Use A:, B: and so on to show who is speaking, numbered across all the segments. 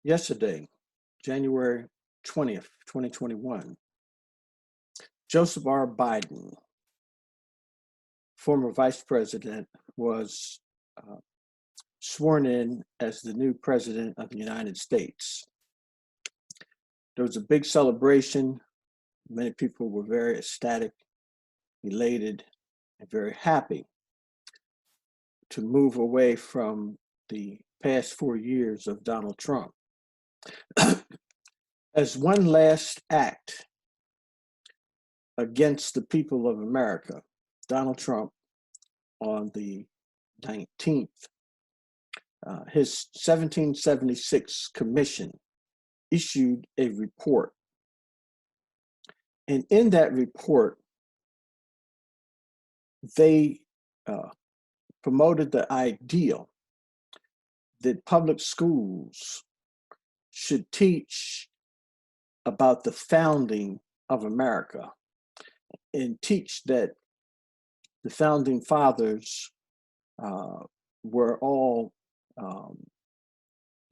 A: Yesterday, January 20th, 2021, Joseph R. Biden, former vice president, was uh, sworn in as the new president of the United States. There was a big celebration. Many people were very ecstatic, elated, and very happy to move away from the past 4 years of Donald Trump. As one last act against the people of America, Donald Trump, on the 19th, his 1776 commission issued a report. And in that report, they promoted the ideal that public schools should teach about the founding of America and teach that the founding fathers were all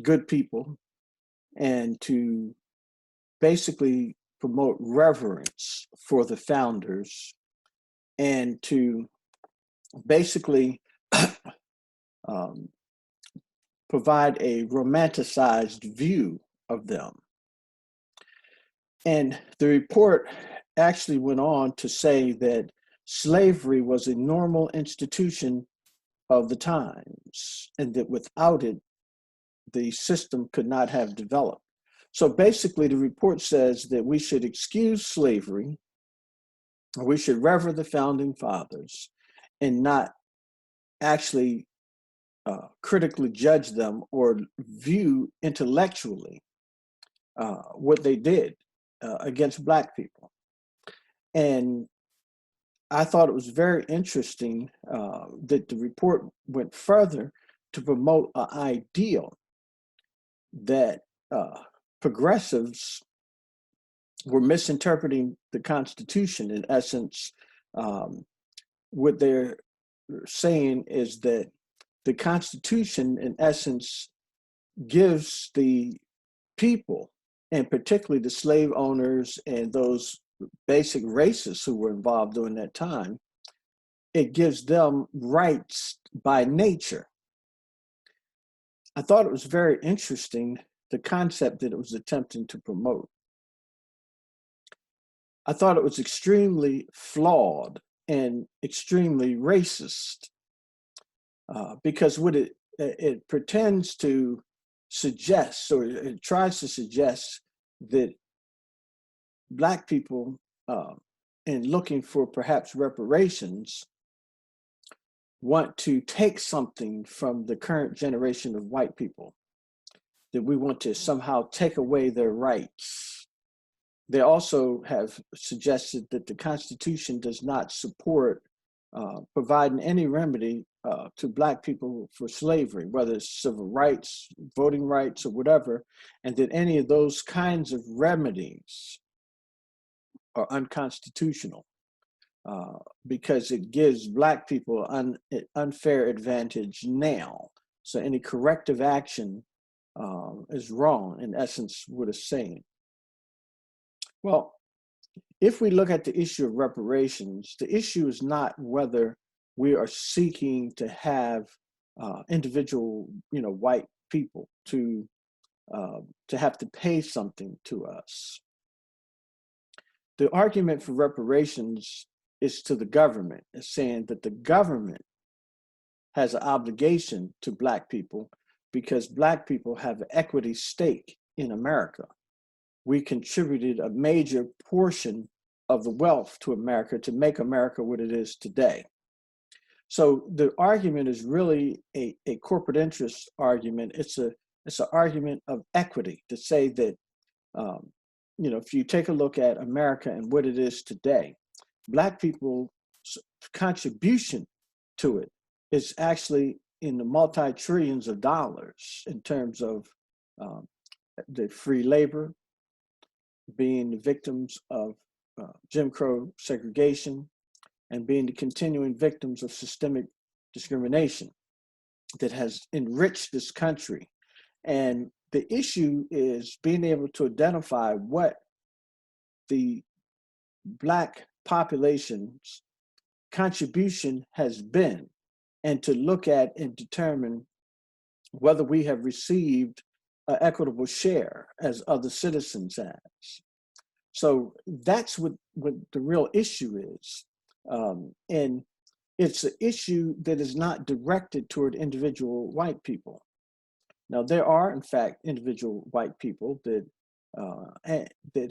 A: good people, and to basically promote reverence for the founders and to basically um, provide a romanticized view of them. And the report actually went on to say that slavery was a normal institution of the times, and that without it, the system could not have developed. So basically, the report says that we should excuse slavery, we should rever the founding fathers, and not actually critically judge them or view intellectually what they did against Black people. And I thought it was very interesting that the report went further to promote an ideal that progressives were misinterpreting the Constitution. In essence, what they're saying is that the Constitution, in essence, gives the people, and particularly the slave owners and those basic racists who were involved during that time, it gives them rights by nature. I thought it was very interesting, the concept that it was attempting to promote. I thought it was extremely flawed and extremely racist because what it pretends to suggest, or it tries to suggest, that Black people, in looking for perhaps reparations, want to take something from the current generation of white people, that we want to somehow take away their rights. They also have suggested that the Constitution does not support providing any remedy to Black people for slavery, whether it's civil rights, voting rights, or whatever, and that any of those kinds of remedies are unconstitutional because it gives Black people an unfair advantage now. So any corrective action is wrong, in essence, what it's saying. Well, if we look at the issue of reparations, the issue is not whether we are seeking to have individual, white people to have to pay something to us. The argument for reparations is to the government. It's saying that the government has an obligation to Black people because Black people have an equity stake in America. We contributed a major portion of the wealth to America to make America what it is today. So the argument is really a corporate interest argument. It's an argument of equity to say that, if you take a look at America and what it is today, Black people's contribution to it is actually in the multi-trillions of dollars in terms of the free labor, being the victims of Jim Crow segregation, and being the continuing victims of systemic discrimination that has enriched this country. And the issue is being able to identify what the Black population's contribution has been, and to look at and determine whether we have received an equitable share as other citizens have. So that's what the real issue is. And it's an issue that is not directed toward individual white people. Now, there are, in fact, individual white people that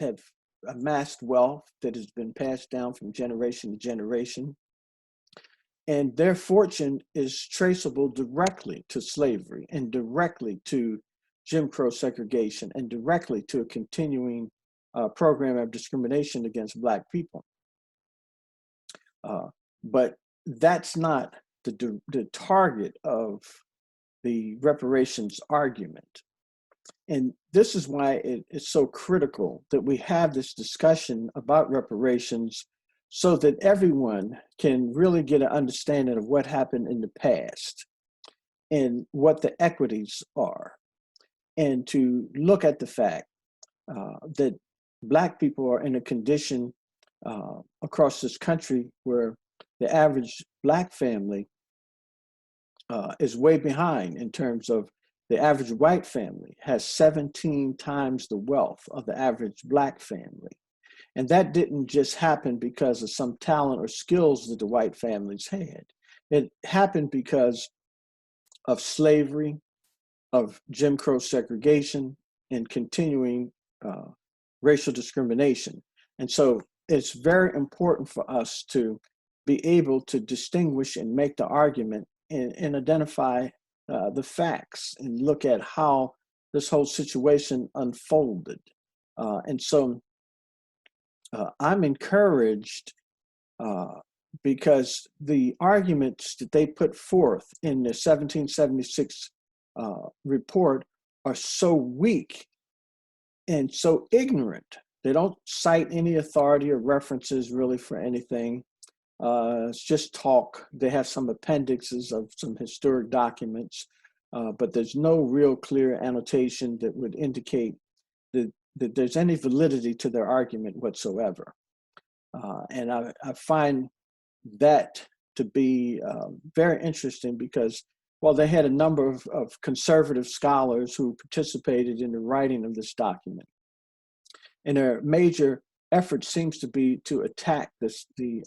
A: have amassed wealth that has been passed down from generation to generation. And their fortune is traceable directly to slavery and directly to Jim Crow segregation and directly to a continuing program of discrimination against Black people. But that's not the target of the reparations argument. And this is why it's so critical that we have this discussion about reparations so that everyone can really get an understanding of what happened in the past and what the equities are, and to look at the fact that Black people are in a condition across this country where the average Black family is way behind in terms of the average white family has 17 times the wealth of the average Black family. And that didn't just happen because of some talent or skills that the white families had. It happened because of slavery, of Jim Crow segregation, and continuing racial discrimination. And so it's very important for us to be able to distinguish and make the argument and identify the facts and look at how this whole situation unfolded. And so I'm encouraged because the arguments that they put forth in the 1776 report are so weak and so ignorant. They don't cite any authority or references really for anything. It's just talk. They have some appendixes of some historic documents, but there's no real clear annotation that would indicate that there's any validity to their argument whatsoever. And I find that to be very interesting because while they had a number of conservative scholars who participated in the writing of this document, and their major effort seems to be to attack the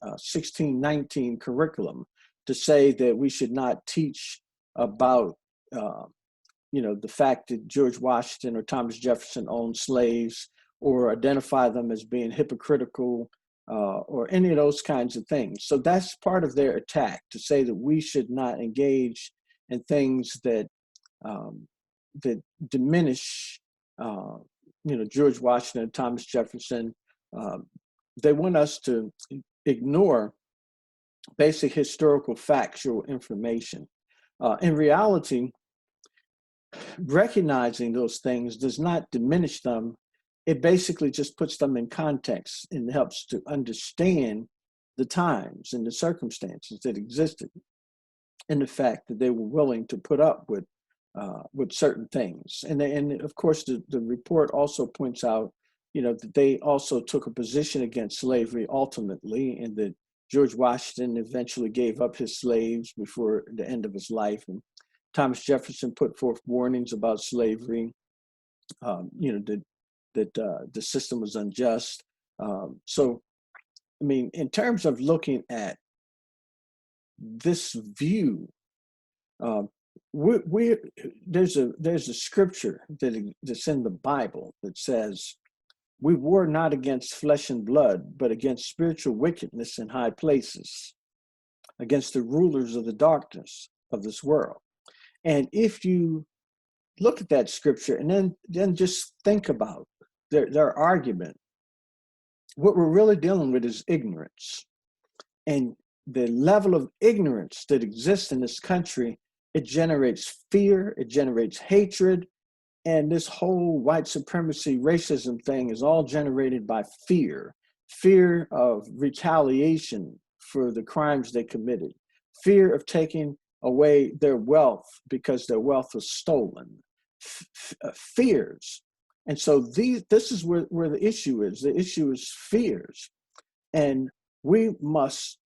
A: 1619 curriculum, to say that we should not teach about the fact that George Washington or Thomas Jefferson owned slaves, or identify them as being hypocritical, or any of those kinds of things. So that's part of their attack, to say that we should not engage in things that that diminish George Washington and Thomas Jefferson. They want us to ignore basic historical factual information. In reality, recognizing those things does not diminish them. It basically just puts them in context and helps to understand the times and the circumstances that existed, and the fact that they were willing to put up with certain things. And of course, the report also points out, that they also took a position against slavery ultimately, and that George Washington eventually gave up his slaves before the end of his life. And Thomas Jefferson put forth warnings about slavery, that the system was unjust. So, I mean, in terms of looking at this view, there's a scripture that's in the Bible that says, "We war not against flesh and blood, but against spiritual wickedness in high places, against the rulers of the darkness of this world." And if you look at that scripture and then just think about their argument, what we're really dealing with is ignorance. And the level of ignorance that exists in this country, it generates fear, it generates hatred, and this whole white supremacy racism thing is all generated by fear of retaliation for the crimes they committed, fear of taking away their wealth because their wealth was stolen, fears. And so this is where the issue is. The issue is fears. And we must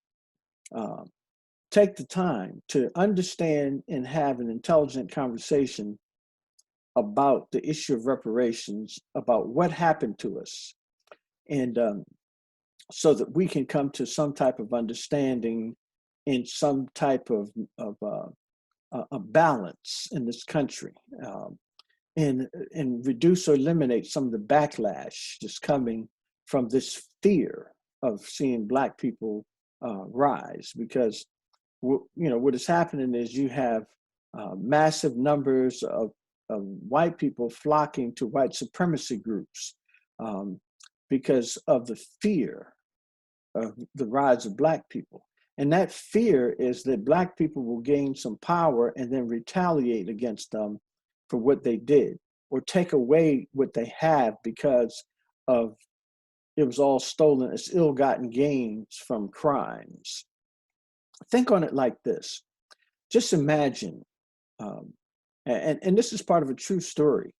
A: take the time to understand and have an intelligent conversation about the issue of reparations, about what happened to us, and so that we can come to some type of understanding and some type of a balance in this country, and reduce or eliminate some of the backlash that's coming from this fear of seeing Black people rise. Because what is happening is you have massive numbers of white people flocking to white supremacy groups because of the fear of the rise of Black people. And that fear is that Black people will gain some power and then retaliate against them for what they did, or take away what they have because of it was all stolen as ill-gotten gains from crimes. Think on it like this. Just imagine, and this is part of a true story.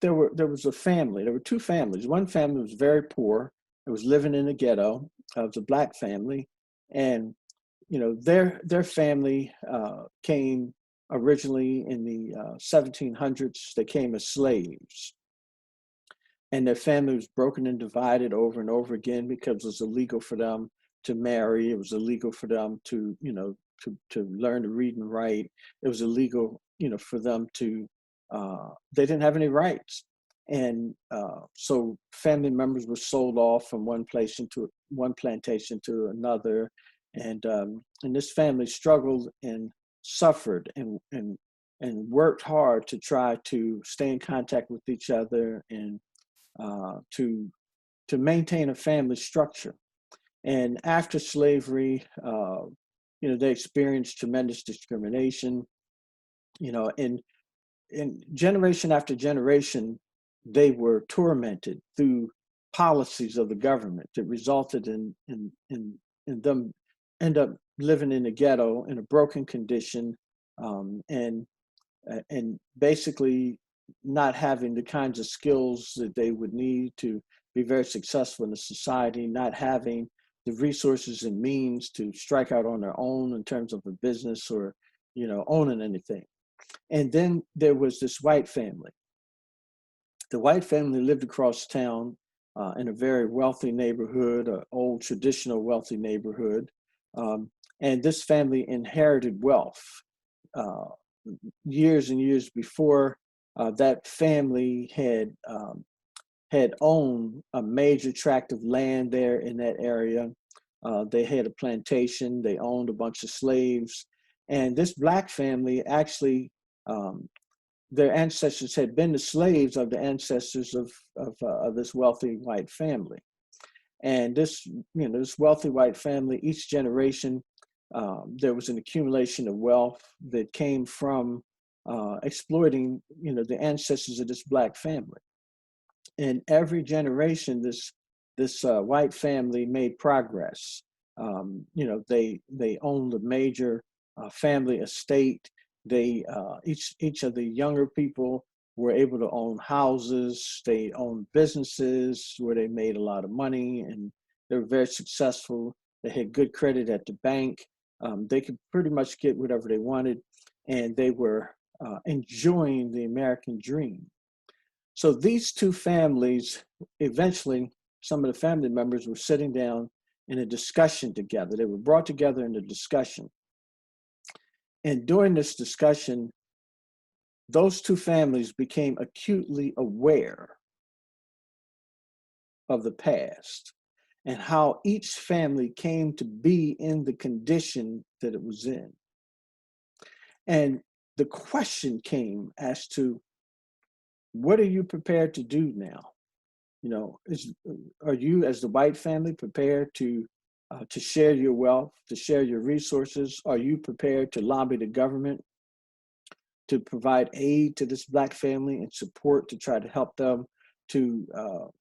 A: There was a family. There were two families. One family was very poor. It was living in a ghetto. It was a Black family, and their family came originally in the 1700s. They came as slaves, and their family was broken and divided over and over again because it was illegal for them to marry. It was illegal for them to learn to read and write. It was illegal, for them to. They didn't have any rights, and so family members were sold off from one plantation to another, and this family struggled and suffered and worked hard to try to stay in contact with each other and to maintain a family structure. And after slavery, they experienced tremendous discrimination, and generation after generation, they were tormented through policies of the government that resulted in them end up living in a ghetto in a broken condition, and basically not having the kinds of skills that they would need to be very successful in the society, not having the resources and means to strike out on their own in terms of a business or owning anything. And then there was this white family. The white family lived across town in a very wealthy neighborhood, an old traditional wealthy neighborhood. And this family inherited wealth. Years and years before, that family had owned a major tract of land there in that area. They had a plantation. They owned a bunch of slaves. And this Black family actually, their ancestors had been the slaves of the ancestors of this wealthy white family. And this wealthy white family, each generation, there was an accumulation of wealth that came from exploiting, the ancestors of this Black family. And every generation, this white family made progress. They owned a major family estate. They each of the younger people were able to own houses. They owned businesses where they made a lot of money, and they were very successful. They had good credit at the bank. They could pretty much get whatever they wanted, and they were enjoying the American dream. So these two families, eventually, some of the family members were sitting down in a discussion together. They were brought together in a discussion. And during this discussion, those two families became acutely aware of the past and how each family came to be in the condition that it was in. And the question came as to, what are you prepared to do now? Are you, as the white family, prepared to share your wealth, to share your resources? Are you prepared to lobby the government to provide aid to this Black family and support to try to help them to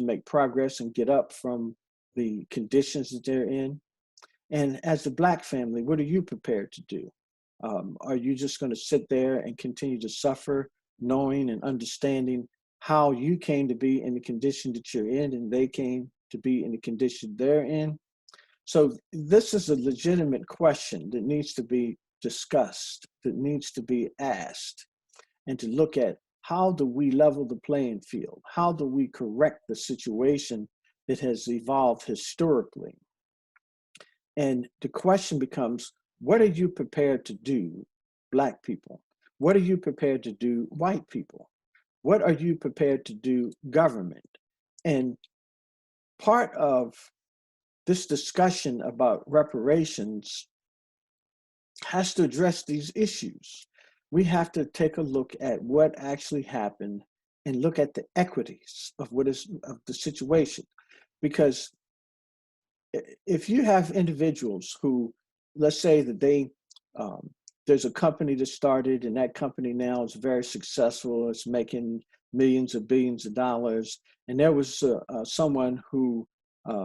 A: make progress and get up from the conditions that they're in? And as the Black family, what are you prepared to do? Are you just going to sit there and continue to suffer knowing and understanding how you came to be in the condition that you're in, and they came to be in the condition they're in. So this is a legitimate question that needs to be discussed, that needs to be asked, and to look at how do we level the playing field? How do we correct the situation that has evolved historically? And the question becomes, what are you prepared to do, Black people? What are you prepared to do, white people? What are you prepared to do, government? And part of this discussion about reparations has to address these issues. We have to take a look at what actually happened and look at the equities of the situation. Because if you have individuals who, let's say that there's a company that started, and that company now is very successful, it's making millions or billions of dollars, and there was someone who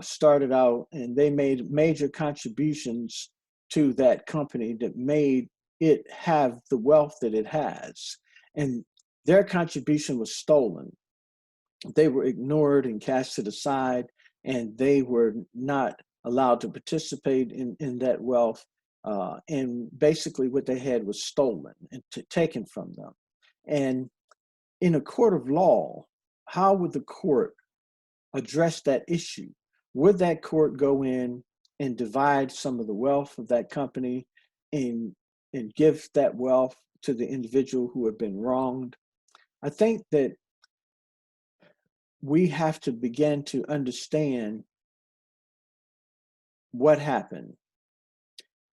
A: started out and they made major contributions to that company that made it have the wealth that it has, and their contribution was stolen. They were ignored and cast to the side, and they were not allowed to participate in that wealth. And basically what they had was stolen and taken from them. And in a court of law, how would the court address that issue? Would that court go in and divide some of the wealth of that company and give that wealth to the individual who had been wronged? I think that we have to begin to understand what happened.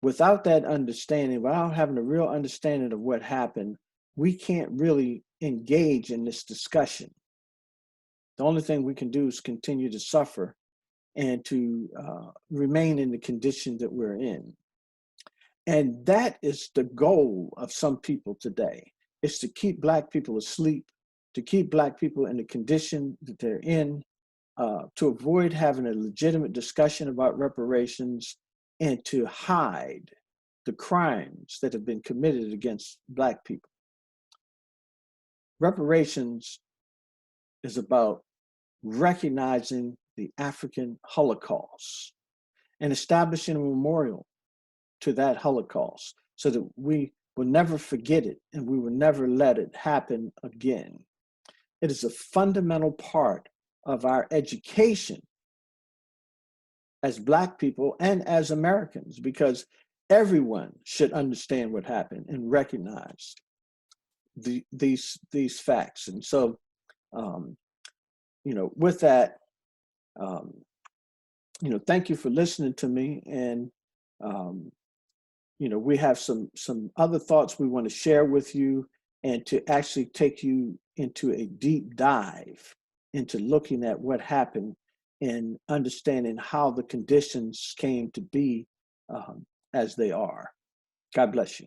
A: Without that understanding, without having a real understanding of what happened, we can't really engage in this discussion. The only thing we can do is continue to suffer and to remain in the condition that we're in. And that is the goal of some people today, is to keep Black people asleep, to keep Black people in the condition that they're in, to avoid having a legitimate discussion about reparations, and to hide the crimes that have been committed against Black people. Reparations is about recognizing the African Holocaust and establishing a memorial to that Holocaust so that we will never forget it and we will never let it happen again. It is a fundamental part of our education as Black people and as Americans, because everyone should understand what happened and recognize these facts. And so, with that, thank you for listening to me. And we have some other thoughts we want to share with you, and to actually take you into a deep dive into looking at what happened and understanding how the conditions came to be as they are. God bless you.